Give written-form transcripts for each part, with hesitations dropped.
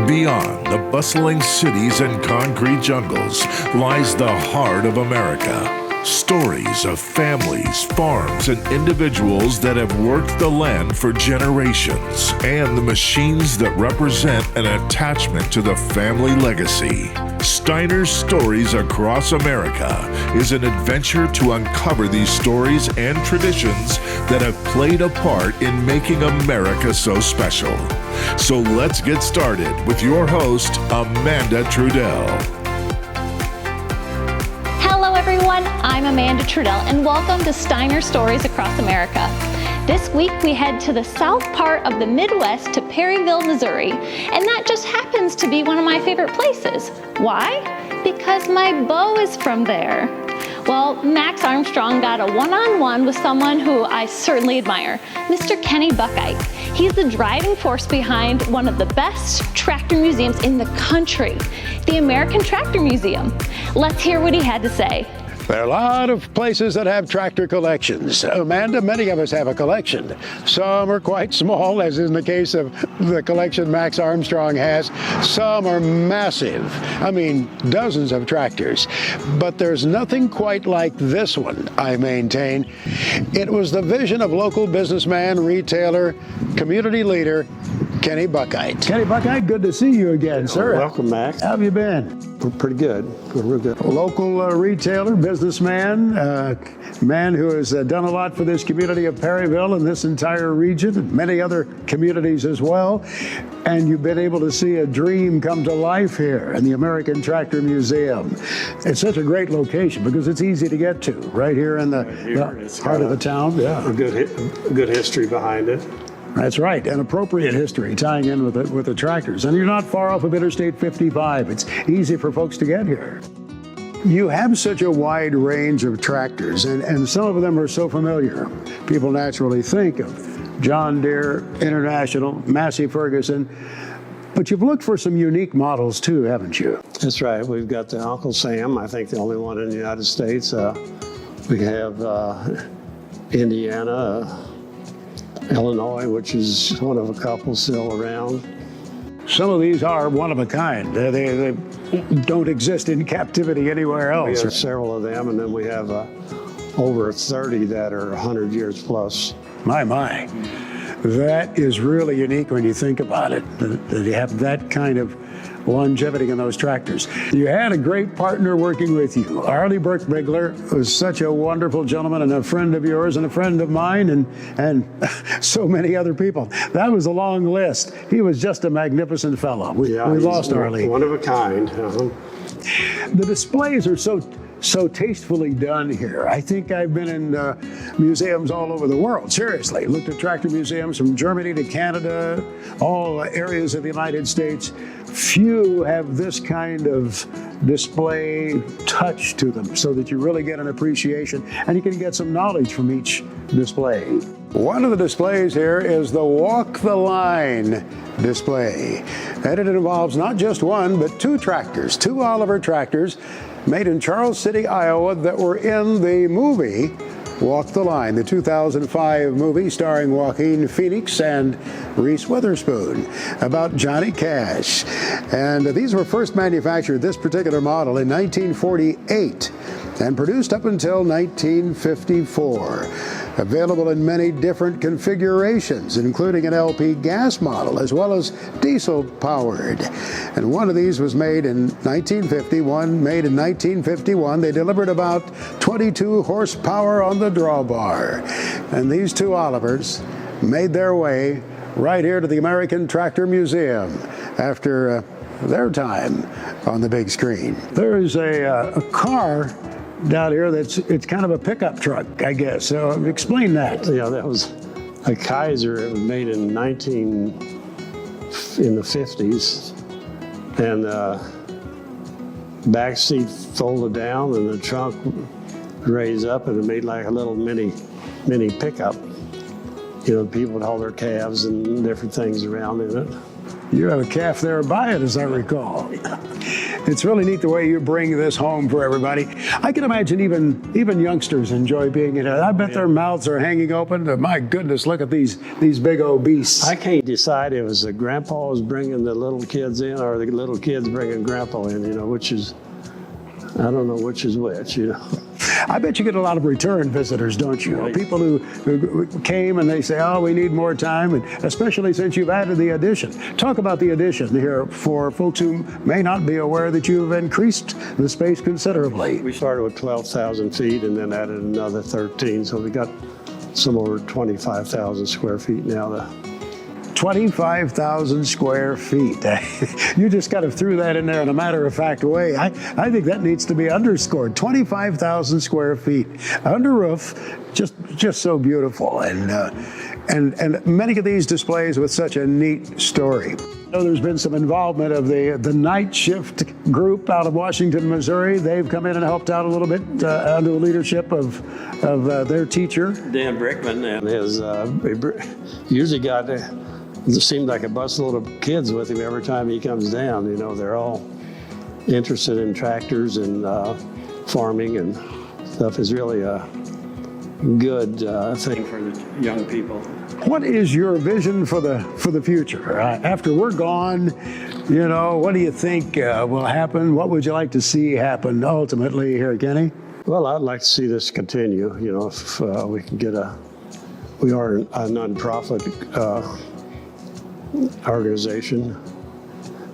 Beyond the bustling cities and concrete jungles lies the heart of America. Stories of families, farms, and individuals that have worked the land for generations, and the machines that represent an attachment to the family legacy. Steiner's Stories Across America is an adventure to uncover these stories and traditions that have played a part in making America so special. So let's get started with your host, Amanda Trudell. Hello everyone, I'm Amanda Trudell and welcome to Steiner Stories Across America. This week we head to the south part of the Midwest to Perryville, Missouri, and that just happens to be one of my favorite places. Why? Because my beau is from there. Well, Max Armstrong got a one-on-one with someone who I certainly admire, Mr. Kenny Buchheit. He's the driving force behind one of the best tractor museums in the country, the American Tractor Museum. Let's hear what he had to say. There are a lot of places that have tractor collections. Amanda, many of us have a collection. Some are quite small, as in the case of the collection Max Armstrong has. Some are massive. I mean, dozens of tractors. But there's nothing quite like this one, I maintain. It was the vision of local businessman, retailer, community leader, Kenny Buchheit. Kenny Buchheit, good to see you again, sir. Welcome, Max. How have you been? We're pretty good. We're real good. Local retailer, businessman, man who has done a lot for this community of Perryville and this entire region, and many other communities as well. And you've been able to see a dream come to life here in the American Tractor Museum. It's such a great location because it's easy to get to, right here in the heart of the town. Yeah, a good history behind it. That's right, an appropriate history tying in with the tractors. And you're not far off of Interstate 55. It's easy for folks to get here. You have such a wide range of tractors, and some of them are so familiar. People naturally think of John Deere, International, Massey Ferguson, but you've looked for some unique models too, haven't you? That's right. We've got the Uncle Sam, I think the only one in the United States. We have Indiana, Illinois, which is one of a couple still around. Some of these are one of a kind. They don't exist in captivity anywhere else. We have several of them, and then we have over 30 that are 100 years plus. My. That is really unique when you think about it, that you have that kind of longevity in those tractors. You had a great partner working with you. Arley Berkbuegler was such a wonderful gentleman and a friend of yours and a friend of mine and so many other people. That was a long list. He was just a magnificent fellow. We lost Arley. One of a kind. The displays are so tastefully done here. I think I've been in museums all over the world, seriously. Looked at tractor museums from Germany to Canada, all areas of the United States. Few have this kind of display touch to them so that you really get an appreciation and you can get some knowledge from each display. One of the displays here is the Walk the Line display. And it involves not just one, but two tractors, two Oliver tractors made in Charles City, Iowa, that were in the movie Walk the Line, the 2005 movie starring Joaquin Phoenix and Reese Witherspoon about Johnny Cash. And these were first manufactured, this particular model, in 1948 and produced up until 1954. Available in many different configurations, including an LP gas model as well as diesel powered. And one of these was made in 1950, one made in 1951. They delivered about 22 horsepower on the drawbar. And these two Olivers made their way right here to the American Tractor Museum after their time on the big screen. There is a car down here it's kind of a pickup truck, I guess. So explain that. Yeah, that was a Kaiser. It was made in the 50s, and back seat folded down and the trunk raised up, and it made like a little mini pickup. You know, people would haul their calves and different things around in it. You have a calf there by it, as I recall. it's really neat the way you bring this home for everybody. I can imagine even youngsters enjoy being in it. I bet their mouths are hanging open. My goodness, look at these big old beasts. I can't decide if it's the grandpa was bringing the little kids in or the little kids bringing grandpa in, which is, I don't know which is which, I bet you get a lot of return visitors, don't you? Right. People who came and they say, oh, we need more time, and especially since you've added the addition. Talk about the addition here for folks who may not be aware that you've increased the space considerably. We started with 12,000 feet and then added another 13, so we got some over 25,000 square feet now. 25,000 square feet. You just kind of threw that in there in a matter-of-fact way. I think that needs to be underscored. 25,000 square feet under roof, just so beautiful. And many of these displays with such a neat story. I know there's been some involvement of the night shift group out of Washington, Missouri. They've come in and helped out a little bit under the leadership of their teacher. Dan Brickman and his, usually got, it seemed like a busload of kids with him every time he comes down. They're all interested in tractors and farming and stuff. Is really a good thing for the young people. What is your vision for the future? After we're gone, what do you think will happen? What would you like to see happen ultimately here, Kenny? Well, I'd like to see this continue. If we can get we are a nonprofit organization,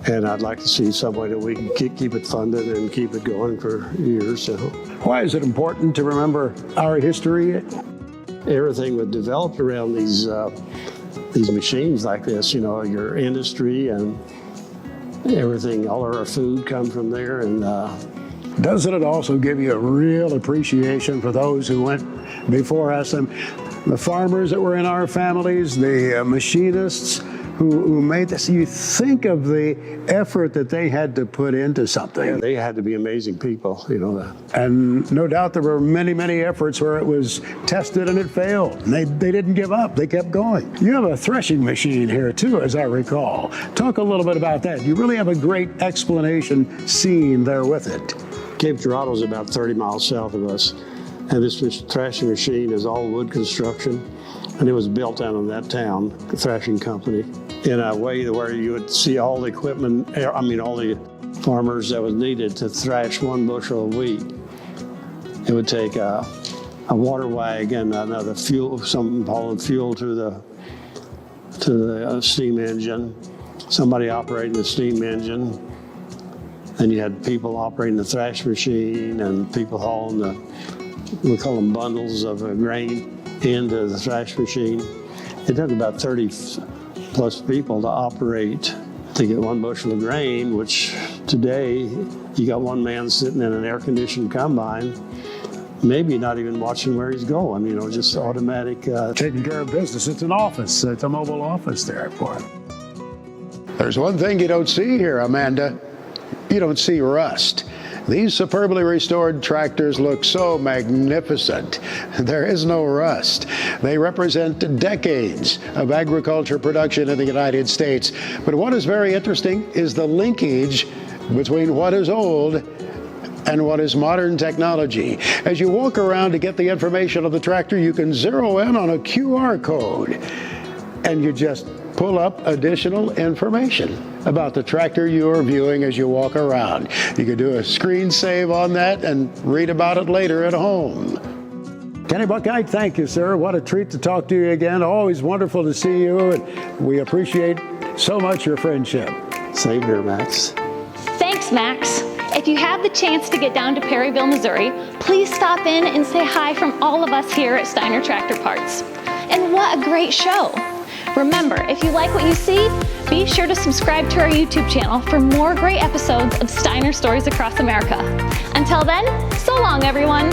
and I'd like to see some way that we can keep it funded and keep it going for years. So. Why is it important to remember our history? Everything was developed around these machines like this. Your industry and everything. All of our food come from there, and. Doesn't it also give you a real appreciation for those who went before us, and the farmers that were in our families, the machinists who made this? You think of the effort that they had to put into something. Yeah, they had to be amazing people, And no doubt there were many, many efforts where it was tested and it failed. And they didn't give up. They kept going. You have a threshing machine here too, as I recall. Talk a little bit about that. You really have a great explanation scene there with it. Cape Girardeau is about 30 miles south of us, and this thrashing machine is all wood construction, and it was built out of that town, the thrashing company, in a way where you would see all the equipment, all the farmers that was needed to thrash 1 bushel of wheat. It would take a water wagon, another fuel, something hauling fuel to the steam engine, somebody operating the steam engine. Then you had people operating the thrash machine and people hauling we call them bundles of grain into the thrash machine. It took about 30 plus people to operate to get 1 bushel of grain, which today you got one man sitting in an air-conditioned combine, maybe not even watching where he's going, just automatic. Taking care of business. It's an office. It's a mobile office there for it. There's one thing you don't see here, Amanda. You don't see rust. These superbly restored tractors look so magnificent. There is no rust. They represent decades of agriculture production in the United States. But what is very interesting is the linkage between what is old and what is modern technology. As you walk around to get the information of the tractor, you can zero in on a QR code, and you just pull up additional information about the tractor you are viewing as you walk around. You can do a screen save on that and read about it later at home. Kenny Buchheit, thank you, sir. What a treat to talk to you again. Always wonderful to see you, and we appreciate so much your friendship. Same here, Max. Thanks, Max. If you have the chance to get down to Perryville, Missouri, please stop in and say hi from all of us here at Steiner Tractor Parts. And what a great show. Remember, if you like what you see, be sure to subscribe to our YouTube channel for more great episodes of Steiner Stories Across America. Until then, so long, everyone.